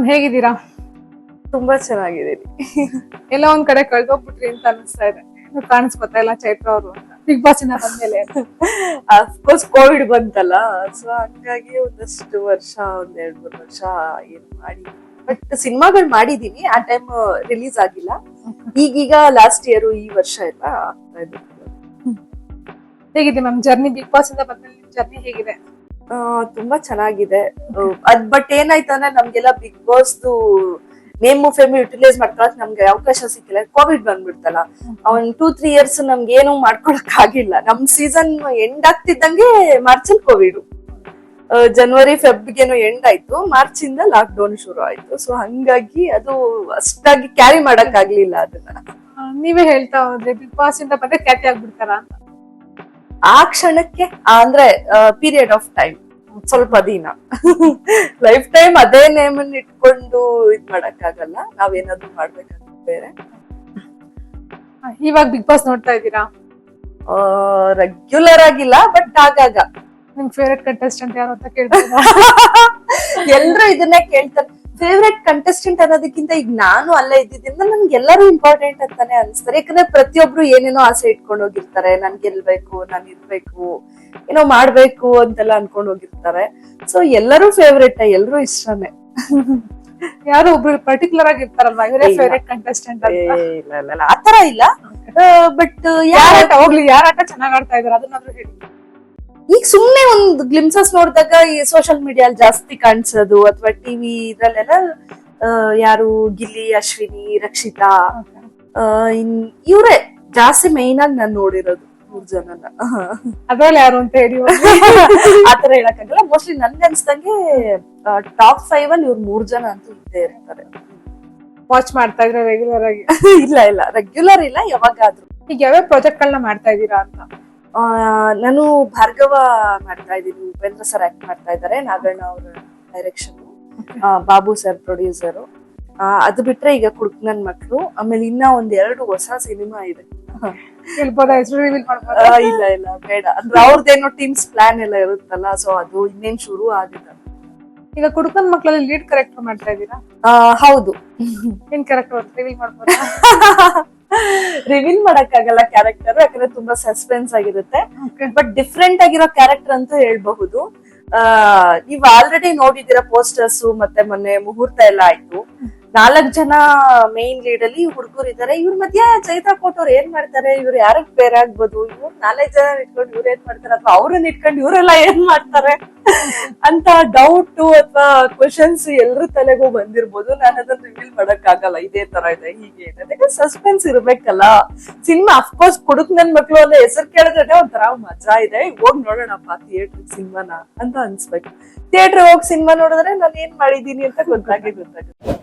ಹೇಗಿದ್ದೀರಾ? ತುಂಬಾ ಚೆನ್ನಾಗಿದ್ದೀನಿ. ಎಲ್ಲ ಒಂದ್ ಕಡೆ ಕಳ್ದೋಗ್ಬಿಟ್ರಿ ಅಂತ ಅನಿಸ್ತಾ ಇದೆ. ಕಾಣಿಸ್ಕೊತಾ ಇಲ್ಲ ಚೈತ್ರ ಅವರು ಅಂತ ಬಿಗ್ ಬಾಸ್ ಇಂದ ಬಂದ್ಮೇಲೆ. ಅಫ್ಕೋರ್ಸ್ ಕೋವಿಡ್ ಬಂತಲ್ಲ, ಸೊ ಹಂಗಾಗಿ ಒಂದಷ್ಟು ವರ್ಷ, ಒಂದ್ 2-3 ವರ್ಷ ಏನ್ ಮಾಡಿ, ಬಟ್ ಸಿನಿಮಾಗಳು ಮಾಡಿದೀನಿ. ಆ ಟೈಮ್ ರಿಲೀಸ್ ಆಗಿಲ್ಲ. ಈಗೀಗ ಲಾಸ್ಟ್ ಇಯರ್, ಈ ವರ್ಷ ಎಲ್ಲ ಆಗ್ತಾ ಇದೆ. ಹೇಗಿದೆ ಮ್ಯಾಮ್ ಜರ್ನಿ? ಬಿಗ್ ಬಾಸ್ ಇಂದ ಬಂದ್ಮೇಲೆ ಜರ್ನಿ ಹೇಗಿದೆ? ತುಂಬಾ ಚೆನ್ನಾಗಿದೆ. ಬಟ್ ಏನಾಯ್ತು ಅಂದ್ರೆ ನಮ್ಗೆಲ್ಲ Bigg Boss name fame utilise ಮಾಡ್ಕೊಳಕ್ ನಮ್ಗೆ ಅವಕಾಶ ಸಿಕ್ಕಿಲ್ಲ. ಕೋವಿಡ್ ಬಂದ್ಬಿಡ್ತಲ್ಲ, ಒಂದ್ 2-3 ಇಯರ್ಸ್ ನಮ್ಗೆ ಏನು ಮಾಡ್ಕೊಳಕ್ ಆಗಿಲ್ಲ. ನಮ್ ಸೀಸನ್ ಎಂಡ್ ಆಗ್ತಿದ್ದಂಗೆ ಮಾರ್ಚಲ್ಲಿ ಕೋವಿಡ್, ಜನವರಿ ಫೆಬ್ರಿಗೇನೋ ಎಂಡ್ ಆಯ್ತು, ಮಾರ್ಚ್ ಇಂದ ಲಾಕ್ ಡೌನ್ ಶುರು ಆಯ್ತು. ಸೊ ಹಂಗಾಗಿ ಅದು ಅಷ್ಟಾಗಿ ಕ್ಯಾರಿ ಮಾಡಕ್ ಆಗ್ಲಿಲ್ಲ ಅದನ್ನ. ನೀವೇ ಹೇಳ್ತಾ ಹೋದ್ರೆ ಬಿಗ್ ಬಾಸ್ ಇಂದ ಬಂದ್ರೆ ಖ್ಯಾತಿ ಆಗ್ಬಿಡ್ತಾರ ಅಂತ. ಆ ಕ್ಷಣಕ್ಕೆ ಅಂದ್ರೆ ಪೀರಿಯಡ್ ಆಫ್ ಟೈಮ್, ಸ್ವಲ್ಪ ದಿನ. ಲೈಫ್ ಟೈಮ್ ಅದೇ ನೇಮ್ ಅನ್ನ ಇಟ್ಕೊಂಡು ಇದ್ ಮಾಡಕ್ ಆಗಲ್ಲ. ನಾವೇನಾದ್ರೂ ಮಾಡ್ಬೇಕಾದ್ರೆ ಬೇರೆ. ಇವಾಗ ಬಿಗ್ ಬಾಸ್ ನೋಡ್ತಾ ಇದ್ದೀರಾ? ರೆಗ್ಯುಲರ್ ಆಗಿಲ್ಲ, ಬಟ್ ಆಗಾಗ. ನಿಮ್ ಫೇವ್ರೆಟ್ ಕಂಟೆಸ್ಟೆಂಟ್ ಯಾರು ಅಂತ ಕೇಳ್ತೀರಾ? ಎಲ್ರು ಇದನ್ನೇ ಕೇಳ್ತಾರೆ. ಫೇವ್ರೆಟ್ ಕಂಟೆಸ್ಟೆಂಟ್ ಅನ್ನೋದಕ್ಕಿಂತ ಈಗ ನಾನು ಅಲ್ಲೇ ಇದ್ದಿದ್ರಿಂದ ನನ್ಗೆ ಎಲ್ಲರೂ ಇಂಪಾರ್ಟೆಂಟ್ ಅಂತಾನೆ ಅನ್ಸ್ತಾರೆ. ಯಾಕಂದ್ರೆ ಪ್ರತಿಯೊಬ್ರು ಏನೇನೋ ಆಸೆ ಇಟ್ಕೊಂಡು ಹೋಗಿರ್ತಾರೆ. ನನ್ ಗೆಲ್ಬೇಕು, ನಾನ್ ಇರ್ಬೇಕು, ಏನೋ ಮಾಡ್ಬೇಕು ಅಂತೆಲ್ಲ ಅನ್ಕೊಂಡ್ ಹೋಗಿರ್ತಾರೆ. ಸೊ ಎಲ್ಲರೂ ಫೇವ್ರೆಟ್, ಎಲ್ರು ಇಷ್ಟನೇ. ಯಾರು ಒಬ್ರು ಪರ್ಟಿಕ್ಯುಲರ್ ಆಗಿ ಇರ್ತಾರಲ್ವಾ, ಇವರೇ ಫೇವ್ರೆಟ್ ಕಂಟೆಸ್ಟೆಂಟ್ ಅಂತ? ಇಲ್ಲ ಆತರ ಇಲ್ಲ. ಬಟ್ ಯಾರಾಟ ಹೋಗ್ಲಿ, ಯಾರಾಟ ಚೆನ್ನಾಗ್ ಆಡ್ತಾ ಇದಾರೆ ಅದನ್ನಾದ್ರೂ ಹೇಳಿ. ಈಗ ಸುಮ್ನೆ ಒಂದು ಗ್ಲಿಮ್ಸಸ್ ನೋಡಿದಾಗ ಈ ಸೋಷಿಯಲ್ ಮೀಡಿಯಾ ಜಾಸ್ತಿ ಕಾಣಿಸೋದು, ಅಥವಾ ಟಿವಿ ಇದ್ರಲ್ಲೆಲ್ಲ ಯಾರು ಗಿಲ್ಲಿ, ಅಶ್ವಿನಿ, ರಕ್ಷಿತಾ, ಇವ್ರೆ ಜಾಸ್ತಿ ಮೈನ್ ಆಗಿ ನಾನ್ ನೋಡಿರೋದು 3 ಜನನ. ಅದ್ರಲ್ಲಿ ಯಾರು ಅಂತ ಹೇಳಿ ಆತರ ಹೇಳಕ್ಕಾಗಲ್ಲ. ಮೋಸ್ಟ್ಲಿ ನನ್ಗೆ ಅನ್ಸ್ದಂಗೆ ಟಾಪ್ 5 ಅಲ್ಲಿ ಇವ್ರು 3 ಜನ ಅಂತೂ ಇದ್ದೇ ಇರ್ತಾರೆ. ವಾಚ್ ಮಾಡ್ತಾ ಇದ್ರೆ ರೆಗ್ಯುಲರ್ ಆಗಿ? ಇಲ್ಲ ರೆಗ್ಯುಲರ್ ಇಲ್ಲ, ಯಾವಾಗಾದ್ರೂ. ಈಗ ಯಾವ್ಯಾವ ಪ್ರಾಜೆಕ್ಟ್ ಗಳನ್ನ ಮಾಡ್ತಾ ಇದ್ದೀರಾ ಅಂತ? ನಾನು ಭಾರ್ಗವ ಮಾಡ್ತಾ ಇದ್ದೀನಿ, ಉಪೇಂದ್ರ ಸರ್ ಆಕ್ಟ್ ಮಾಡ್ತಾ ಇದ್ದಾರೆ, ನಾಗಣ್ಣ ಅವ್ರ ಡೈರೆಕ್ಷನ್, ಬಾಬು ಸರ್ ಪ್ರೊಡ್ಯೂಸರು. ಅದು ಬಿಟ್ರೆ ಈಗ ಕುಡುಕ್ ನನ್ ಮಕ್ಳು, ಆಮೇಲೆ ಇನ್ನ 1-2 ಹೊಸ ಸಿನಿಮಾ ಇದೆ. ಹೇಳ್ಬೋದಾ? ಹೆಸರು ರಿವೀಲ್ ಮಾಡ್ಬೋದಾ? ಇಲ್ಲ ಬೇಡ, ಅಂದ್ರೆ ಅವ್ರದ್ದೇನೋ ಟೀಮ್ಸ್ ಪ್ಲಾನ್ ಎಲ್ಲ ಇರುತ್ತಲ್ಲ, ಸೊ ಅದು ಇನ್ನೇನ್ ಶುರು ಆಗಿದೆ. ಈಗ ಕುಡುಕನ್ ಮಕ್ಳಲ್ಲಿ ಲೀಡ್ ಕ್ಯಾರೆಕ್ಟರ್ ಮಾಡ್ತಾ ಇದ್ದೀರಾ? ಹೌದು. ಏನ್ ಕ್ಯಾರೆಕ್ಟರ್ ಅಂತ ರಿವೀಲ್ ಮಾಡ್ಬೋದಾ? ರಿವೀಲ್ ಮಾಡಕ್ಕಾಗಲ್ಲ ಕ್ಯಾರೆಕ್ಟರ್, ಯಾಕಂದ್ರೆ ತುಂಬಾ ಸಸ್ಪೆನ್ಸ್ ಆಗಿರುತ್ತೆ. ಬಟ್ ಡಿಫ್ರೆಂಟ್ ಆಗಿರೋ ಕ್ಯಾರೆಕ್ಟರ್ ಅಂತ ಹೇಳ್ಬಹುದು. ನೀವ್ ಆಲ್ರೆಡಿ ನೋಡಿದಿರ ಪೋಸ್ಟರ್ಸ್, ಮತ್ತೆ ಮೊನ್ನೆ ಮುಹೂರ್ತ ಎಲ್ಲ ಆಯ್ತು. 4 ಜನ ಮೇನ್ ಲೀಡ್ ಅಲ್ಲಿ ಹುಡುಗರು ಇದಾರೆ. ಇವ್ರ ಮಧ್ಯ ಚೈತ್ರ ಕೋಟವ್ರು ಏನ್ ಮಾಡ್ತಾರೆ, ಇವ್ರು ಯಾರಕ್ ಬೇರೆ ಆಗ್ಬೋದು, ಇವ್ರು 4 ಜನ ಇಟ್ಕೊಂಡು ಇವ್ರು ಏನ್ ಮಾಡ್ತಾರೆ, ಅಥವಾ ಅವ್ರನ್ನ ಇಟ್ಕೊಂಡು ಇವರೆಲ್ಲ ಏನ್ ಮಾಡ್ತಾರೆ ಅಂತ ಡೌಟ್ ಅಥವಾ ಕ್ವಶನ್ಸ್ ಎಲ್ರ ತಲೆಗೂ ಬಂದಿರ್ಬೋದು. ನಾನು ಅದನ್ನ ರಿವೀಲ್ ಮಾಡಕ್ ಆಗಲ್ಲ, ಇದೇ ತರ ಇದೆ, ಹೀಗೆ ಇದೆ. ಯಾಕಂದ್ರೆ ಸಸ್ಪೆನ್ಸ್ ಇರ್ಬೇಕಲ್ಲ. ಸಿನಿಮಾ ಅಫ್ಕೋರ್ಸ್ ಕುಡುಕ್ ನನ್ ಮಕ್ಳು ಅನ್ನೋ ಹೆಸರು ಕೇಳಿದ್ರೆ ಒಂಥರ ಮಜಾ ಇದೆ, ಹೋಗ್ ನೋಡೋಣಪ್ಪ ಥಿಯೇಟರ್ ಸಿನಿಮಾನ ಅಂತ ಅನ್ಸ್ಬೇಕು. ಥಿಯೇಟರ್ ಹೋಗಿ ಸಿನಿಮಾ ನೋಡಿದ್ರೆ ನಾನು ಏನ್ ಮಾಡಿದೀನಿ ಅಂತ ಗೊತ್ತಾಗುತ್ತೆ.